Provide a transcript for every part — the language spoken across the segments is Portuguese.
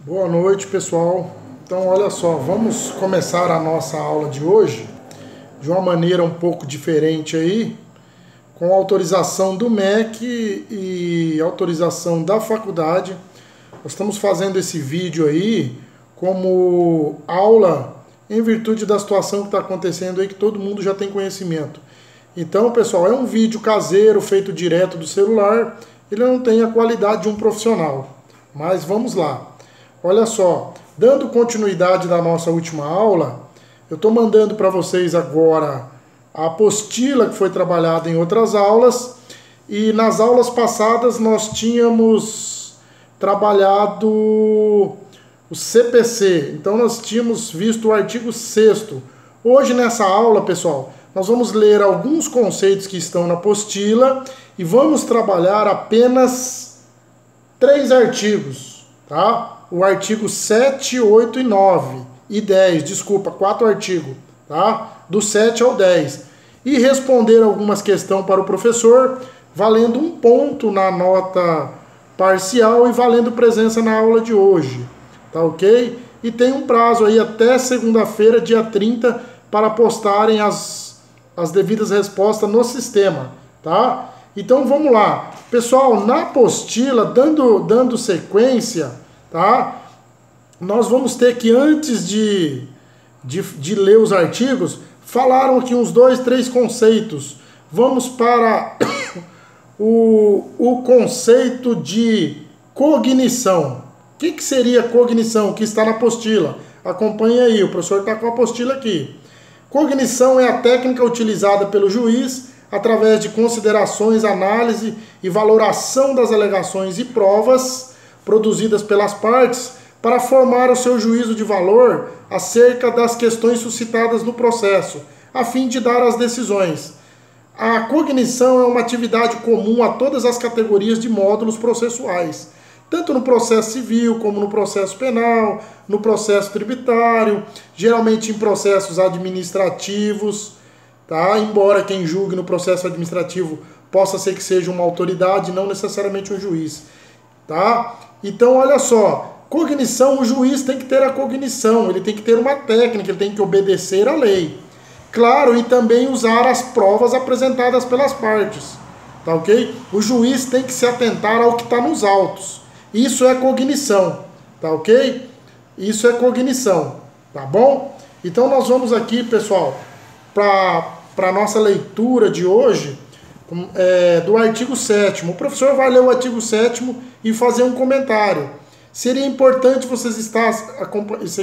Boa noite, pessoal. Então, olha só, vamos começar a nossa aula de hoje de uma maneira um pouco diferente aí, com autorização do MEC e autorização da faculdade. Nós estamos fazendo esse vídeo aí como aula em virtude da situação que está acontecendo aí, que todo mundo já tem conhecimento. Então, pessoal, é um vídeo caseiro, feito direto do celular, ele não tem a qualidade de um profissional. Mas vamos lá. Olha só, dando continuidade da nossa última aula, eu estou mandando para vocês agora a apostila que foi trabalhada em outras aulas, e nas aulas passadas nós tínhamos trabalhado o CPC, então nós tínhamos visto o artigo 6º. Hoje nessa aula, pessoal, nós vamos ler alguns conceitos que estão na apostila e vamos trabalhar apenas 3 artigos, tá? O artigo 7, 8 e 9 e 10, desculpa, 4 artigos, tá? Do 7 ao 10. E responder algumas questões para o professor, valendo 1 ponto na nota parcial e valendo presença na aula de hoje, tá ok? E tem um prazo aí até segunda-feira, dia 30, para postarem as devidas respostas no sistema, tá? Então vamos lá. Pessoal, na apostila, dando sequência, tá? Nós vamos ter que, antes de ler os artigos, falaram aqui uns 2, 3 conceitos. Vamos para o conceito de cognição. O que seria cognição? Que está na apostila. Acompanhe aí, o professor está com a apostila aqui. Cognição é a técnica utilizada pelo juiz através de considerações, análise e valoração das alegações e provas produzidas pelas partes para formar o seu juízo de valor acerca das questões suscitadas no processo, a fim de dar as decisões. A cognição é uma atividade comum a todas as categorias de módulos processuais, tanto no processo civil como no processo penal, no processo tributário, geralmente em processos administrativos, tá? Embora quem julgue no processo administrativo possa ser que seja uma autoridade, não necessariamente um juiz, tá? Então, olha só, cognição, o juiz tem que ter a cognição, ele tem que ter uma técnica, ele tem que obedecer à lei. Claro, e também usar as provas apresentadas pelas partes, tá ok? O juiz tem que se atentar ao que está nos autos. Isso é cognição, tá ok? Isso é cognição, tá bom? Então nós vamos aqui, pessoal, para a nossa leitura de hoje, do artigo 7º. O professor vai ler o artigo 7º e fazer um comentário. Seria importante vocês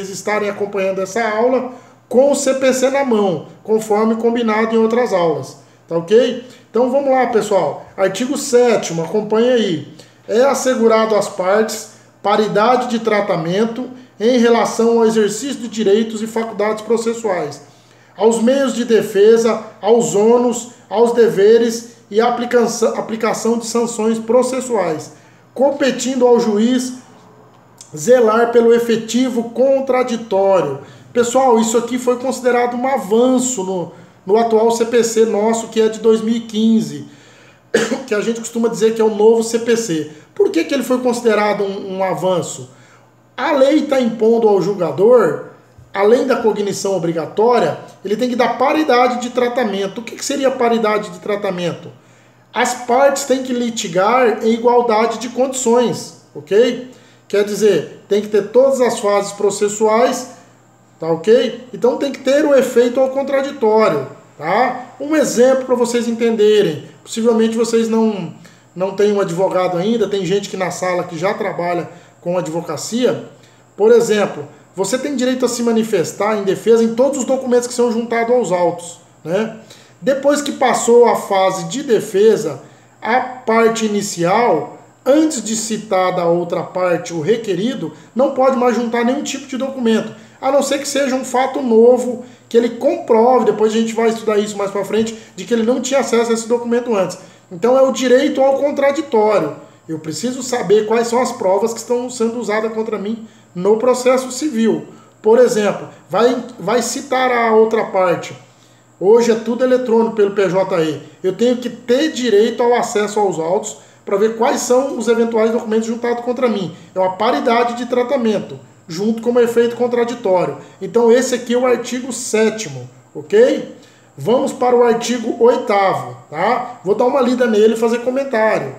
estarem acompanhando essa aula com o CPC na mão, conforme combinado em outras aulas, tá ok? Então vamos lá, pessoal. Artigo 7º, acompanhe aí. É assegurado às partes paridade de tratamento em relação ao exercício de direitos e faculdades processuais, aos meios de defesa, aos ônus, aos deveres e a aplicação de sanções processuais, competindo ao juiz zelar pelo efetivo contraditório. Pessoal, isso aqui foi considerado um avanço no atual CPC nosso, que é de 2015, que a gente costuma dizer que é o novo CPC. Por que ele foi considerado um avanço? A lei está impondo ao julgador, além da cognição obrigatória, ele tem que dar paridade de tratamento. O que seria paridade de tratamento? As partes têm que litigar em igualdade de condições, ok? Quer dizer, tem que ter todas as fases processuais, tá ok? Então tem que ter o efeito ao contraditório, tá? Um exemplo para vocês entenderem. Possivelmente vocês não têm um advogado ainda, tem gente que na sala que já trabalha com advocacia. Por exemplo, você tem direito a se manifestar em defesa em todos os documentos que são juntados aos autos, né? Depois que passou a fase de defesa, a parte inicial, antes de citar da outra parte o requerido, não pode mais juntar nenhum tipo de documento, a não ser que seja um fato novo, que ele comprove, depois a gente vai estudar isso mais para frente, de que ele não tinha acesso a esse documento antes. Então é o direito ao contraditório. Eu preciso saber quais são as provas que estão sendo usadas contra mim no processo civil. Por exemplo, vai citar a outra parte. Hoje é tudo eletrônico pelo PJE. Eu tenho que ter direito ao acesso aos autos para ver quais são os eventuais documentos juntados contra mim. É uma paridade de tratamento, junto com o efeito contraditório. Então esse aqui é o artigo 7º, ok? Vamos para o artigo 8º, tá? Vou dar uma lida nele e fazer comentário.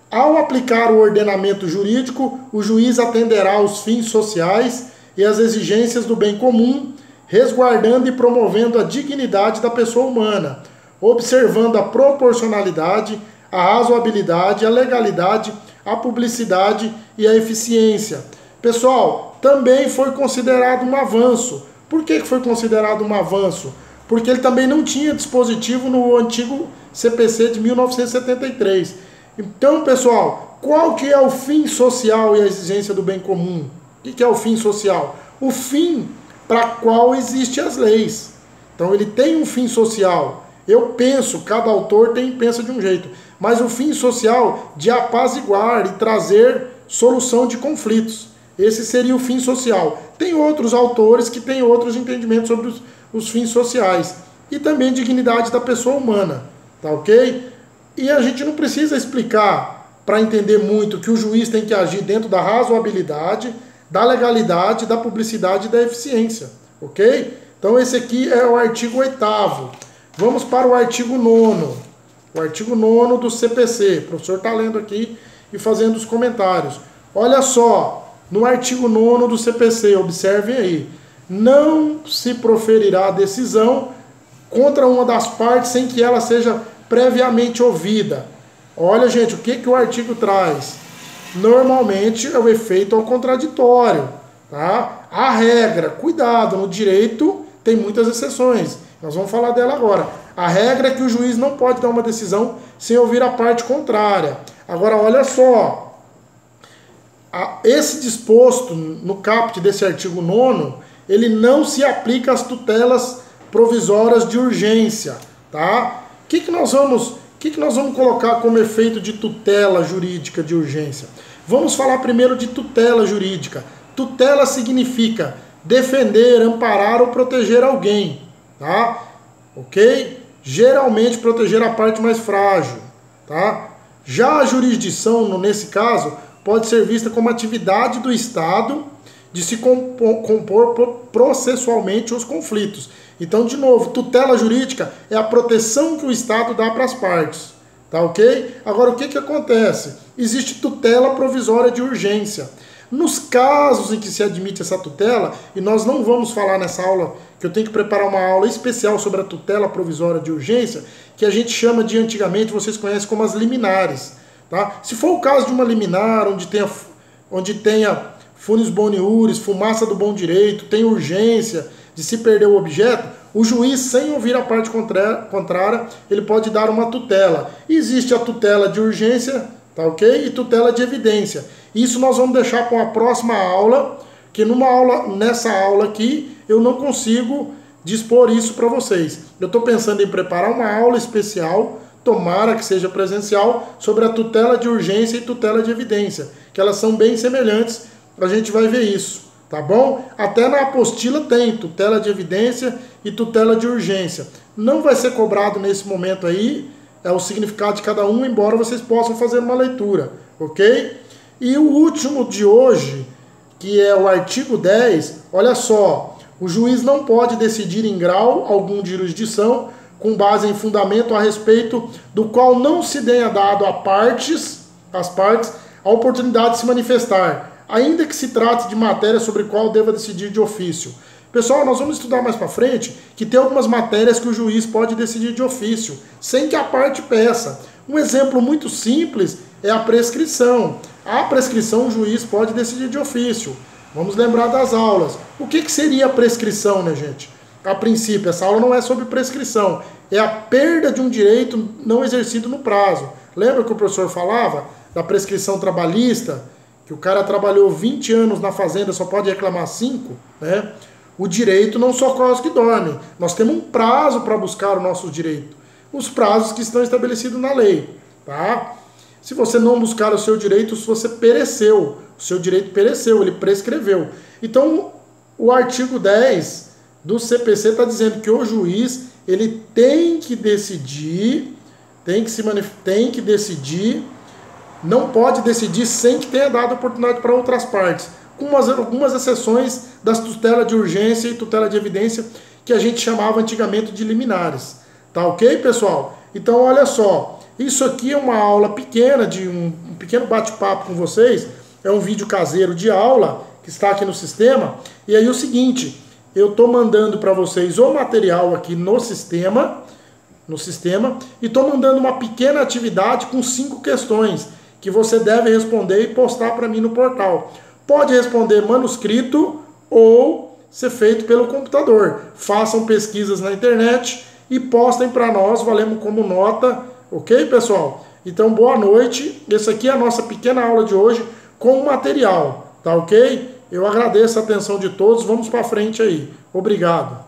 Ao aplicar o ordenamento jurídico, o juiz atenderá aos fins sociais e às exigências do bem comum, resguardando e promovendo a dignidade da pessoa humana, observando a proporcionalidade, a razoabilidade, a legalidade, a publicidade e a eficiência. Pessoal, também foi considerado um avanço. Por que foi considerado um avanço? Porque ele também não tinha dispositivo no antigo CPC de 1973. Então, pessoal, qual que é o fim social e a exigência do bem comum? O que é o fim social? O fim para qual existem as leis. Então ele tem um fim social. Eu penso, cada autor pensa de um jeito, mas o fim social de apaziguar e trazer solução de conflitos. Esse seria o fim social. Tem outros autores que têm outros entendimentos sobre os fins sociais. E também dignidade da pessoa humana. Tá ok? E a gente não precisa explicar para entender muito que o juiz tem que agir dentro da razoabilidade, da legalidade, da publicidade e da eficiência. Ok? Então esse aqui é o artigo 8º. Vamos para o artigo 9º. O artigo 9º do CPC. O professor está lendo aqui e fazendo os comentários. Olha só, no artigo 9º do CPC, observem aí. Não se proferirá decisão contra uma das partes sem que ela seja previamente ouvida. Olha, gente, o que o artigo traz? Normalmente é o efeito ao contraditório. Tá? A regra, cuidado, no direito tem muitas exceções. Nós vamos falar dela agora. A regra é que o juiz não pode dar uma decisão sem ouvir a parte contrária. Agora, olha só. Esse disposto no caput desse artigo 9º, ele não se aplica às tutelas provisórias de urgência. Tá? O que nós vamos colocar como efeito de tutela jurídica de urgência? Vamos falar primeiro de tutela jurídica. Tutela significa defender, amparar ou proteger alguém, tá? Ok? Geralmente proteger a parte mais frágil, tá? Já a jurisdição, nesse caso, pode ser vista como atividade do Estado de se compor processualmente os conflitos. Então, de novo, tutela jurídica é a proteção que o Estado dá para as partes. Tá ok? Agora, o que acontece? Existe tutela provisória de urgência. Nos casos em que se admite essa tutela, e nós não vamos falar nessa aula, que eu tenho que preparar uma aula especial sobre a tutela provisória de urgência, que a gente chama de, antigamente, vocês conhecem como as liminares. Tá? Se for o caso de uma liminar, onde tenha funes boniuris, fumaça do bom direito, tem urgência de se perder o objeto, o juiz, sem ouvir a parte contrária, ele pode dar uma tutela. Existe a tutela de urgência, tá ok? E tutela de evidência. Isso nós vamos deixar para uma próxima aula, que nessa aula aqui eu não consigo dispor isso para vocês. Eu estou pensando em preparar uma aula especial, tomara que seja presencial, sobre a tutela de urgência e tutela de evidência, que elas são bem semelhantes, a gente vai ver isso. Tá bom? Até na apostila tem tutela de evidência e tutela de urgência. Não vai ser cobrado nesse momento aí, é o significado de cada um, embora vocês possam fazer uma leitura, ok? E o último de hoje, que é o artigo 10, olha só, o juiz não pode decidir em grau algum de jurisdição com base em fundamento a respeito do qual não se tenha dado às partes a oportunidade de se manifestar, ainda que se trate de matéria sobre qual deva decidir de ofício. Pessoal, nós vamos estudar mais para frente que tem algumas matérias que o juiz pode decidir de ofício, sem que a parte peça. Um exemplo muito simples é a prescrição. A prescrição o juiz pode decidir de ofício. Vamos lembrar das aulas. O que seria a prescrição, né, gente? A princípio, essa aula não é sobre prescrição. É a perda de um direito não exercido no prazo. Lembra que o professor falava da prescrição trabalhista? Que o cara trabalhou 20 anos na fazenda, só pode reclamar 5, né? O direito não socorre os que dormem. Nós temos um prazo para buscar o nosso direito. Os prazos que estão estabelecidos na lei, tá? Se você não buscar o seu direito, você pereceu. O seu direito pereceu, ele prescreveu. Então, o artigo 10 do CPC está dizendo que o juiz ele tem que decidir, tem que decidir não pode decidir sem que tenha dado oportunidade para outras partes, com algumas exceções das tutelas de urgência e tutela de evidência, que a gente chamava antigamente de liminares. Tá ok, pessoal? Então, olha só, isso aqui é uma aula pequena, de um pequeno bate-papo com vocês, é um vídeo caseiro de aula, que está aqui no sistema, e aí o seguinte, eu estou mandando para vocês o material aqui no sistema, e estou mandando uma pequena atividade com 5 questões, que você deve responder e postar para mim no portal. Pode responder manuscrito ou ser feito pelo computador. Façam pesquisas na internet e postem para nós, valemos como nota, ok, pessoal? Então, boa noite. Essa aqui é a nossa pequena aula de hoje com material, tá ok? Eu agradeço a atenção de todos, vamos para frente aí. Obrigado.